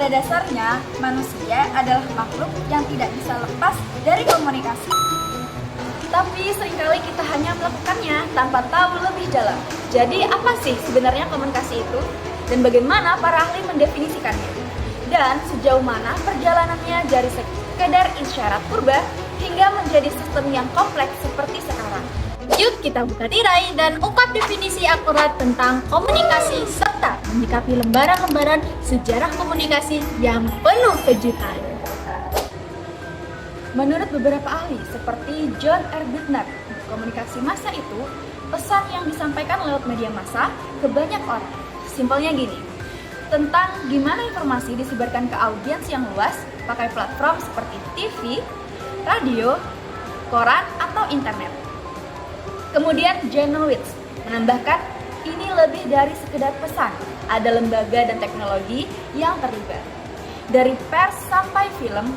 Pada dasarnya, manusia adalah makhluk yang tidak bisa lepas dari komunikasi. Tapi seringkali kita hanya melakukannya tanpa tahu lebih dalam. Jadi apa sih sebenarnya komunikasi itu? Dan bagaimana para ahli mendefinisikannya? Dan sejauh mana perjalanannya dari sekedar isyarat purba hingga menjadi sistem yang kompleks seperti sekarang? Yuk kita buka tirai dan ungkap definisi akurat tentang komunikasi serta menyikapi lembaran-lembaran sejarah komunikasi yang penuh kejutan. Menurut beberapa ahli seperti John R. Bittner, komunikasi massa itu pesan yang disampaikan lewat media massa ke banyak orang. Simpelnya gini, tentang gimana informasi disebarkan ke audiens yang luas pakai platform seperti TV, radio, koran, atau internet. Kemudian John Lewis menambahkan, ini lebih dari sekedar pesan, ada lembaga dan teknologi yang terlibat. Dari pers sampai film,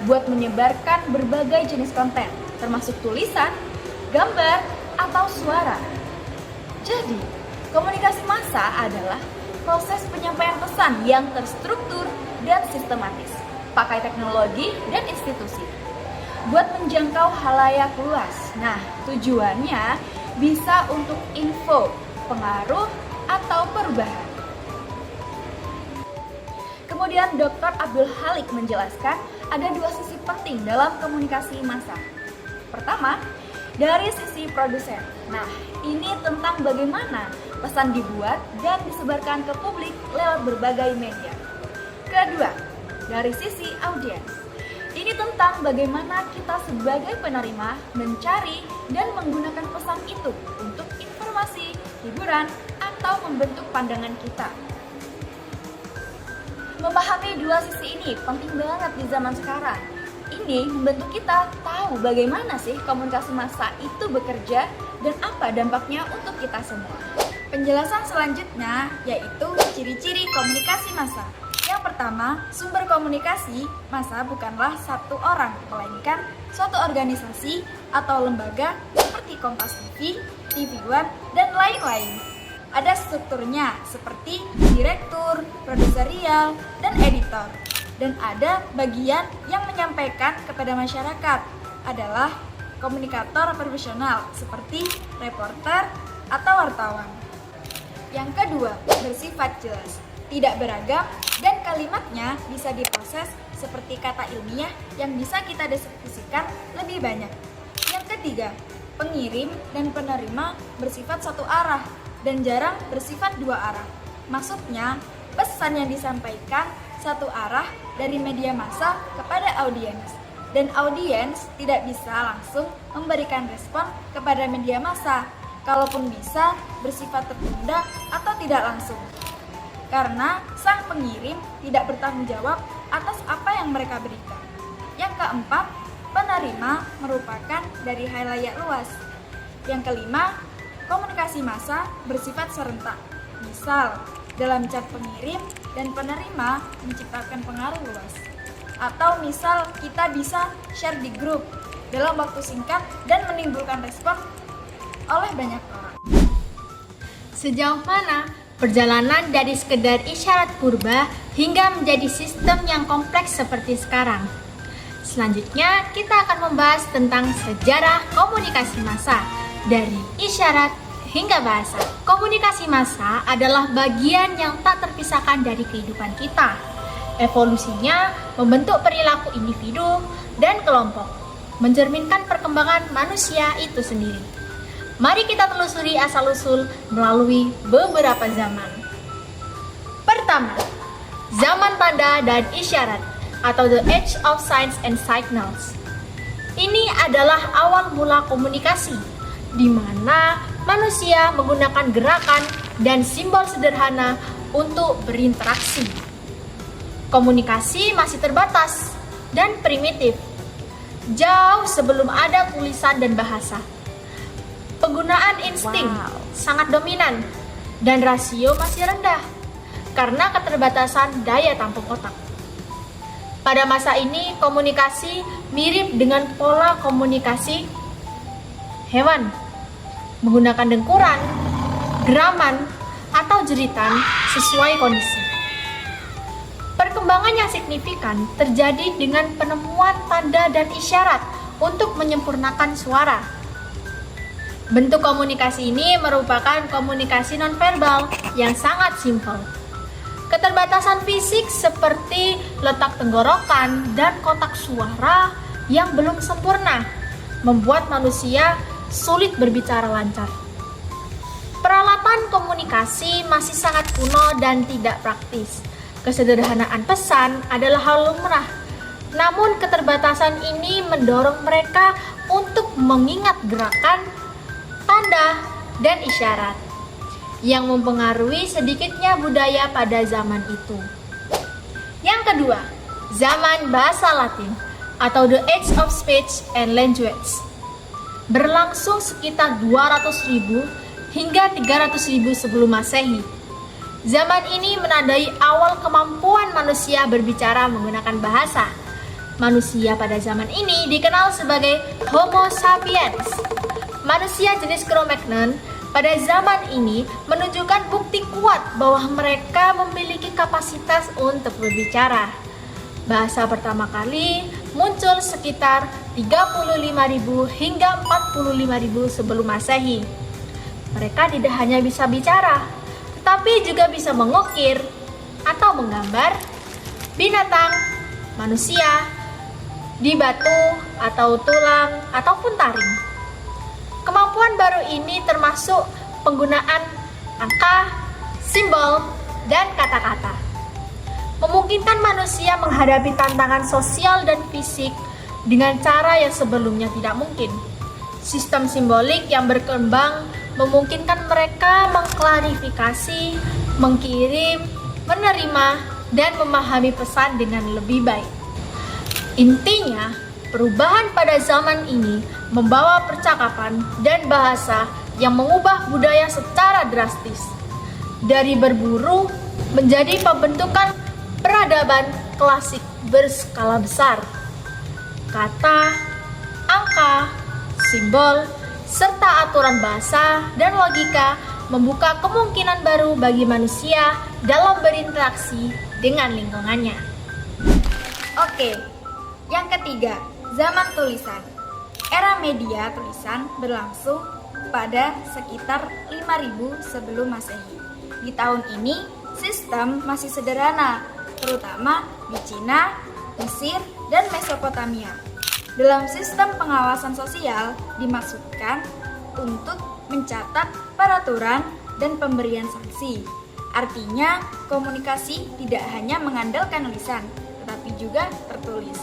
buat menyebarkan berbagai jenis konten, termasuk tulisan, gambar, atau suara. Jadi, komunikasi massa adalah proses penyampaian pesan yang terstruktur dan sistematis, pakai teknologi dan institusi, buat menjangkau halayak luas. Nah, tujuannya bisa untuk info, pengaruh, atau perubahan. Kemudian Dr. Abdul Halik menjelaskan ada dua sisi penting dalam komunikasi massa. Pertama, dari sisi produsen. Nah, ini tentang bagaimana pesan dibuat dan disebarkan ke publik lewat berbagai media. Kedua, dari sisi audiens. Ini tentang bagaimana kita sebagai penerima mencari dan menggunakan pesan itu untuk informasi, hiburan, atau membentuk pandangan kita. Memahami dua sisi ini penting banget di zaman sekarang. Ini membantu kita tahu bagaimana sih komunikasi massa itu bekerja dan apa dampaknya untuk kita semua. Penjelasan selanjutnya yaitu ciri-ciri komunikasi massa. Yang pertama, sumber komunikasi massa bukanlah satu orang, melainkan suatu organisasi atau lembaga seperti Kompas TV, TV One, dan lain-lain. Ada strukturnya seperti direktur, produserial, dan editor. Dan ada bagian yang menyampaikan kepada masyarakat adalah komunikator profesional seperti reporter atau wartawan. Yang kedua, bersifat jelas, tidak beragam, dan kalimatnya bisa diproses seperti kata ilmiah yang bisa kita deskripsikan lebih banyak. Yang ketiga, pengirim dan penerima bersifat satu arah dan jarang bersifat dua arah. Maksudnya, pesan yang disampaikan satu arah dari media massa kepada audiens, dan audiens tidak bisa langsung memberikan respon kepada media massa, kalaupun bisa bersifat tertunda atau tidak langsung. Karena sang pengirim tidak bertanggung jawab atas apa yang mereka berikan. Yang keempat, penerima merupakan dari halayak luas. Yang kelima, komunikasi massa bersifat serentak. Misal, dalam chat pengirim dan penerima menciptakan pengaruh luas. Atau misal kita bisa share di grup dalam waktu singkat dan menimbulkan respon oleh banyak orang. Sejauh mana perjalanan dari sekedar isyarat purba hingga menjadi sistem yang kompleks seperti sekarang? Selanjutnya, kita akan membahas tentang sejarah komunikasi massa dari isyarat hingga bahasa. Komunikasi massa adalah bagian yang tak terpisahkan dari kehidupan kita. Evolusinya membentuk perilaku individu dan kelompok, mencerminkan perkembangan manusia itu sendiri. Mari kita telusuri asal-usul melalui beberapa zaman. Pertama, zaman tanda dan isyarat atau the age of signs and signals. Ini adalah awal mula komunikasi, di mana manusia menggunakan gerakan dan simbol sederhana untuk berinteraksi. Komunikasi masih terbatas dan primitif, jauh sebelum ada tulisan dan bahasa. Penggunaan insting sangat dominan dan rasio masih rendah karena keterbatasan daya tampung otak. Pada masa ini, komunikasi mirip dengan pola komunikasi hewan, menggunakan dengkuran, geraman, atau jeritan sesuai kondisi. Perkembangan Perkembangan yang signifikan terjadi dengan penemuan tanda dan isyarat untuk menyempurnakan suara. Bentuk komunikasi ini merupakan komunikasi nonverbal yang sangat simpel. Keterbatasan fisik seperti letak tenggorokan dan kotak suara yang belum sempurna membuat manusia sulit berbicara lancar. Peralatan komunikasi masih sangat kuno dan tidak praktis. Kesederhanaan pesan adalah hal lumrah. Namun keterbatasan ini mendorong mereka untuk mengingat gerakan, tanda, dan isyarat yang mempengaruhi sedikitnya budaya pada zaman itu. Yang kedua, zaman bahasa Latin atau the Age of Speech and Language. Berlangsung sekitar 200.000 hingga 300.000 sebelum Masehi. Zaman ini menandai awal kemampuan manusia berbicara menggunakan bahasa. Manusia pada zaman ini dikenal sebagai Homo sapiens. Manusia jenis Cro-Magnon pada zaman ini menunjukkan bukti kuat bahwa mereka memiliki kapasitas untuk berbicara. Bahasa pertama kali muncul sekitar 35.000 hingga 45.000 sebelum Masehi. Mereka tidak hanya bisa bicara, tetapi juga bisa mengukir atau menggambar binatang, manusia, di batu atau tulang ataupun taring. Kemampuan baru ini termasuk penggunaan angka, simbol, dan kata-kata. Memungkinkan manusia menghadapi tantangan sosial dan fisik dengan cara yang sebelumnya tidak mungkin. Sistem simbolik yang berkembang memungkinkan mereka mengklarifikasi, mengkirim, menerima, dan memahami pesan dengan lebih baik. Intinya, perubahan pada zaman ini membawa percakapan dan bahasa yang mengubah budaya secara drastis. Dari berburu menjadi pembentukan peradaban klasik berskala besar. Kata, angka, simbol, serta aturan bahasa dan logika membuka kemungkinan baru bagi manusia dalam berinteraksi dengan lingkungannya. Oke, yang ketiga, zaman tulisan. Era media tulisan berlangsung pada sekitar 5000 sebelum Masehi. Di tahun ini, sistem masih sederhana, terutama di Cina, Mesir, dan Mesopotamia. Dalam sistem pengawasan sosial dimaksudkan untuk mencatat peraturan dan pemberian sanksi. Artinya, komunikasi tidak hanya mengandalkan lisan, tetapi juga tertulis.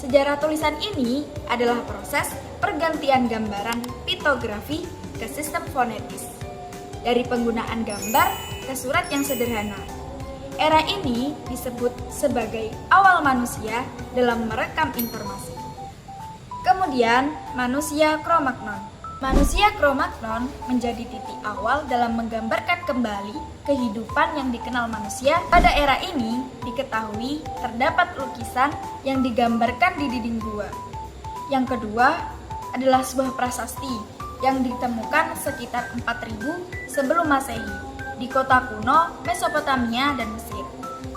Sejarah tulisan ini adalah proses pergantian gambaran piktografi ke sistem fonetis. Dari penggunaan gambar ke surat yang sederhana. Era ini disebut sebagai awal manusia dalam merekam informasi. Kemudian, manusia Cro-Magnon. Manusia Cro-Magnon menjadi titik awal dalam menggambarkan kembali kehidupan yang dikenal manusia. Pada era ini, diketahui terdapat lukisan yang digambarkan di dinding gua. Yang kedua adalah sebuah prasasti yang ditemukan sekitar 4000 sebelum Masehi di kota kuno Mesopotamia dan Mesir.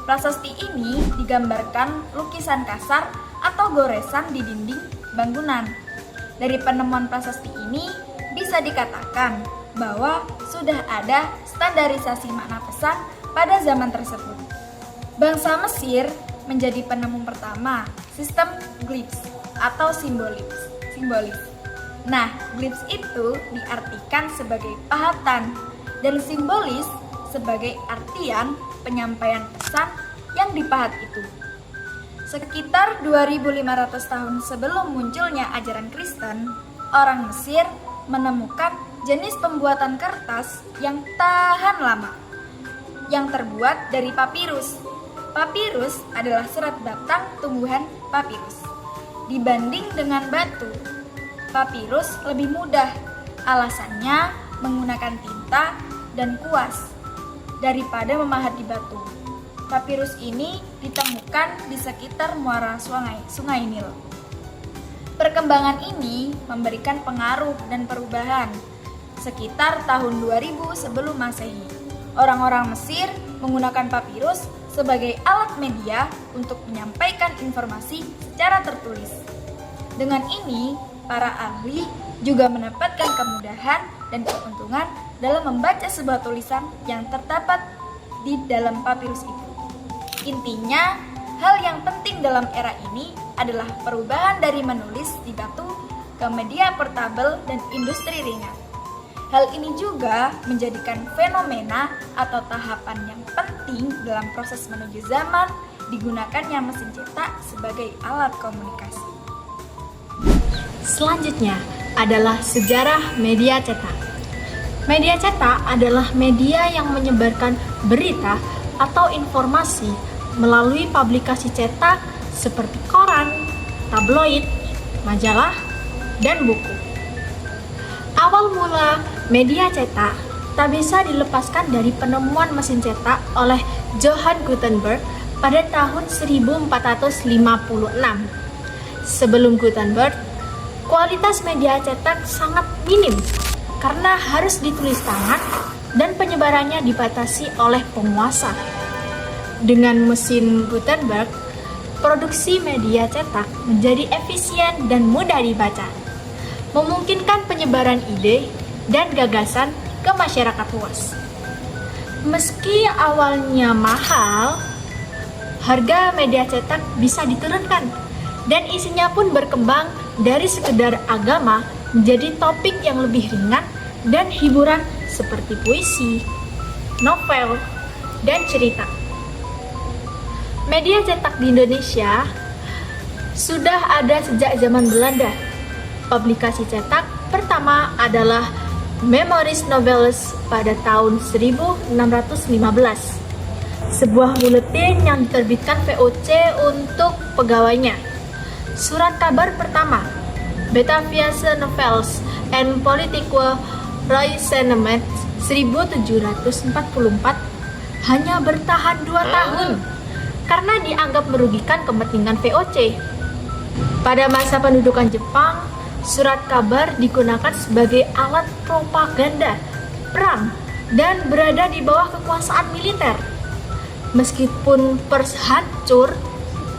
Prasasti ini digambarkan lukisan kasar atau goresan di dinding bangunan. Dari penemuan prasasti ini bisa dikatakan bahwa sudah ada standarisasi makna pesan pada zaman tersebut. Bangsa Mesir menjadi penemu pertama sistem glyphs atau simbolis. Nah, glyphs itu diartikan sebagai pahatan dan simbolis sebagai artian penyampaian pesan yang dipahat itu. Sekitar 2500 tahun sebelum munculnya ajaran Kristen, orang Mesir menemukan jenis pembuatan kertas yang tahan lama, yang terbuat dari papirus. Papirus adalah serat batang tumbuhan papirus. Dibanding dengan batu, papirus lebih mudah, alasannya menggunakan tinta dan kuas daripada memahat di batu. Papirus ini ditemukan di sekitar muara sungai Nil. Perkembangan ini memberikan pengaruh dan perubahan. Sekitar tahun 2000 sebelum Masehi, orang-orang Mesir menggunakan papirus sebagai alat media untuk menyampaikan informasi secara tertulis. Dengan ini, para ahli juga mendapatkan kemudahan dan keuntungan dalam membaca sebuah tulisan yang terdapat di dalam papirus itu. Intinya, hal yang penting dalam era ini adalah perubahan dari menulis di batu ke media portabel dan industri ringan. Hal ini juga menjadikan fenomena atau tahapan yang penting dalam proses menuju zaman digunakannya mesin cetak sebagai alat komunikasi. Selanjutnya adalah sejarah media cetak. Media cetak adalah media yang menyebarkan berita atau informasi melalui publikasi cetak seperti koran, tabloid, majalah, dan buku. Awal mula media cetak tak bisa dilepaskan dari penemuan mesin cetak oleh Johann Gutenberg pada tahun 1456. Sebelum Gutenberg, kualitas media cetak sangat minim karena harus ditulis tangan dan penyebarannya dibatasi oleh penguasa. Dengan mesin Gutenberg, produksi media cetak menjadi efisien dan mudah dibaca, memungkinkan penyebaran ide dan gagasan ke masyarakat luas. Meski awalnya mahal, harga media cetak bisa diturunkan dan isinya pun berkembang dari sekedar agama menjadi topik yang lebih ringan dan hiburan seperti puisi, novel, dan cerita. Media cetak di Indonesia sudah ada sejak zaman Belanda. Publikasi cetak pertama adalah Memories Noveles pada tahun 1615. Sebuah buletin yang diterbitkan VOC untuk pegawainya. Surat kabar pertama, Bataviasche Novels and Politieke Renseignement 1744 hanya bertahan 2 tahun karena dianggap merugikan kepentingan VOC. Pada masa pendudukan Jepang, surat kabar digunakan sebagai alat propaganda perang dan berada di bawah kekuasaan militer. Meskipun pers hancur,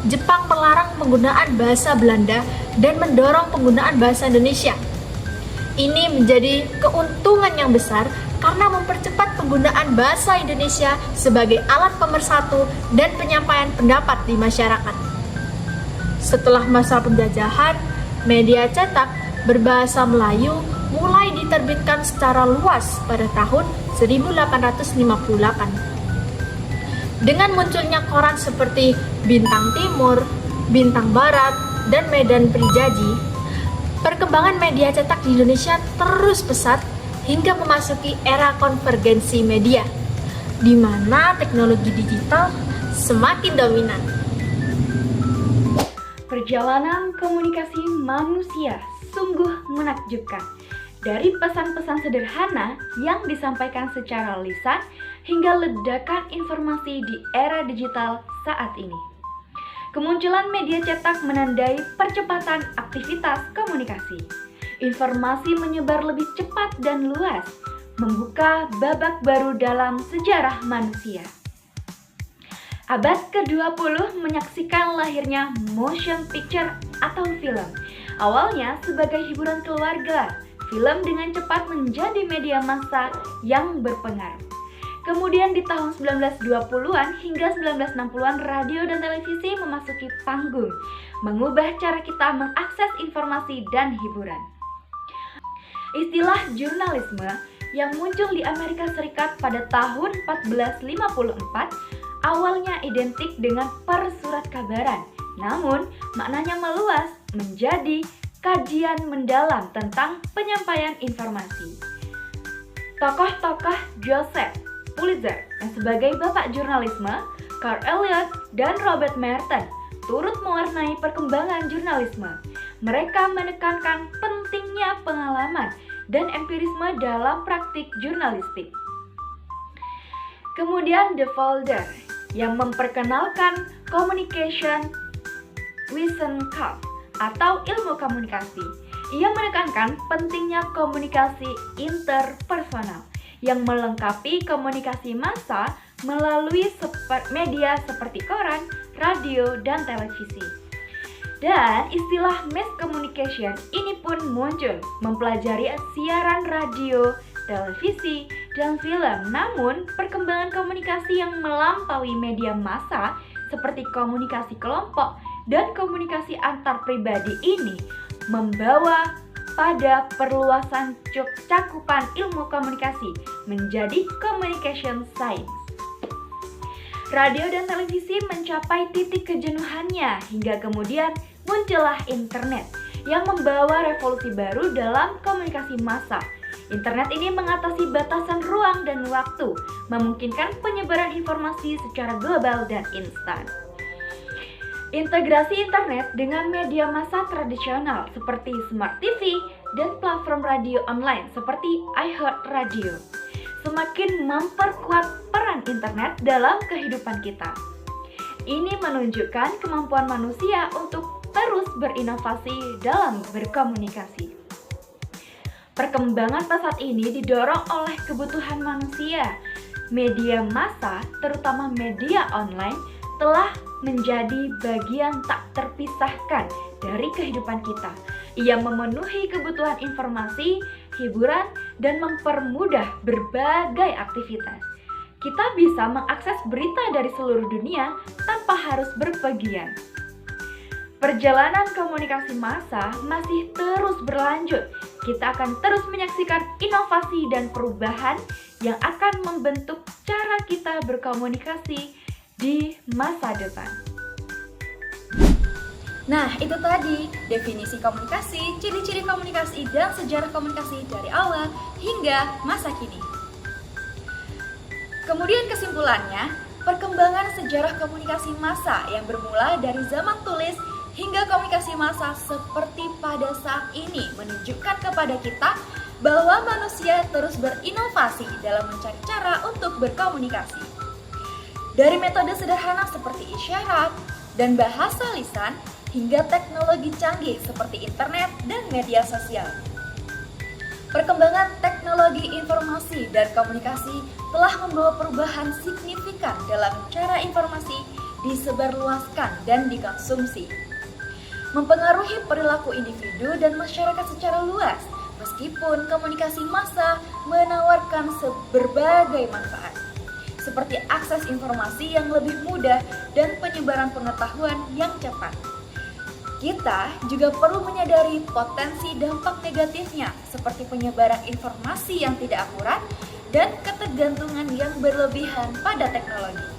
Jepang melarang penggunaan bahasa Belanda dan mendorong penggunaan bahasa Indonesia. Ini menjadi keuntungan yang besar karena mempercepat penggunaan bahasa Indonesia sebagai alat pemersatu dan penyampaian pendapat di masyarakat. Setelah masa penjajahan, media cetak berbahasa Melayu mulai diterbitkan secara luas pada tahun 1858. Dengan munculnya koran seperti Bintang Timur, Bintang Barat, dan Medan Prijaji, perkembangan media cetak di Indonesia terus pesat hingga memasuki era konvergensi media, di mana teknologi digital semakin dominan. Perjalanan komunikasi manusia sungguh menakjubkan. Dari pesan-pesan sederhana yang disampaikan secara lisan hingga ledakan informasi di era digital saat ini. Kemunculan media cetak menandai percepatan aktivitas komunikasi. Informasi menyebar lebih cepat dan luas, membuka babak baru dalam sejarah manusia. Abad ke-20 menyaksikan lahirnya motion picture atau film. Awalnya sebagai hiburan keluarga, film dengan cepat menjadi media massa yang berpengaruh. Kemudian di tahun 1920-an hingga 1960-an, radio dan televisi memasuki panggung, mengubah cara kita mengakses informasi dan hiburan. Istilah jurnalisme yang muncul di Amerika Serikat pada tahun 1454 awalnya identik dengan persurat kabaran, namun maknanya meluas menjadi kajian mendalam tentang penyampaian informasi. Tokoh-tokoh Joseph Pulitzer yang sebagai bapak jurnalisme, Carl Elliott dan Robert Merton turut mewarnai perkembangan jurnalisme. Mereka menekankan pentingnya pengalaman dan empirisme dalam praktik jurnalistik. Kemudian De Volder yang memperkenalkan communication Wissenschaft atau ilmu komunikasi. Ia menekankan pentingnya komunikasi interpersonal yang melengkapi komunikasi massa melalui media seperti koran, radio, dan televisi. Dan istilah mass communication ini pun muncul mempelajari siaran radio, televisi, dan film. Namun, perkembangan komunikasi yang melampaui media massa seperti komunikasi kelompok dan komunikasi antar pribadi ini membawa pada perluasan cakupan ilmu komunikasi menjadi communication science. Radio dan televisi mencapai titik kejenuhannya hingga kemudian muncullah internet yang membawa revolusi baru dalam komunikasi massa. Internet ini mengatasi batasan ruang dan waktu, memungkinkan penyebaran informasi secara global dan instan. Integrasi internet dengan media massa tradisional seperti smart TV dan platform radio online seperti iHeartRadio semakin memperkuat peran internet dalam kehidupan kita. Ini menunjukkan kemampuan manusia untuk terus berinovasi dalam berkomunikasi. Perkembangan pesat ini didorong oleh kebutuhan manusia. Media massa, terutama media online, telah menjadi bagian tak terpisahkan dari kehidupan kita. Ia memenuhi kebutuhan informasi, hiburan, dan mempermudah berbagai aktivitas. Kita bisa mengakses berita dari seluruh dunia tanpa harus berpergian. Perjalanan komunikasi massa masih terus berlanjut. Kita akan terus menyaksikan inovasi dan perubahan yang akan membentuk cara kita berkomunikasi di masa depan. Nah, itu tadi definisi komunikasi, ciri-ciri komunikasi, dan sejarah komunikasi dari awal hingga masa kini. Kemudian kesimpulannya, perkembangan sejarah komunikasi massa yang bermula dari zaman tulis hingga komunikasi massa seperti pada saat ini menunjukkan kepada kita bahwa manusia terus berinovasi dalam mencari cara untuk berkomunikasi. Dari metode sederhana seperti isyarat dan bahasa lisan hingga teknologi canggih seperti internet dan media sosial. Perkembangan teknologi informasi dan komunikasi telah membawa perubahan signifikan dalam cara informasi disebarluaskan dan dikonsumsi, mempengaruhi perilaku individu dan masyarakat secara luas, meskipun komunikasi massa menawarkan berbagai manfaat, seperti akses informasi yang lebih mudah dan penyebaran pengetahuan yang cepat. Kita juga perlu menyadari potensi dampak negatifnya, seperti penyebaran informasi yang tidak akurat dan ketergantungan yang berlebihan pada teknologi.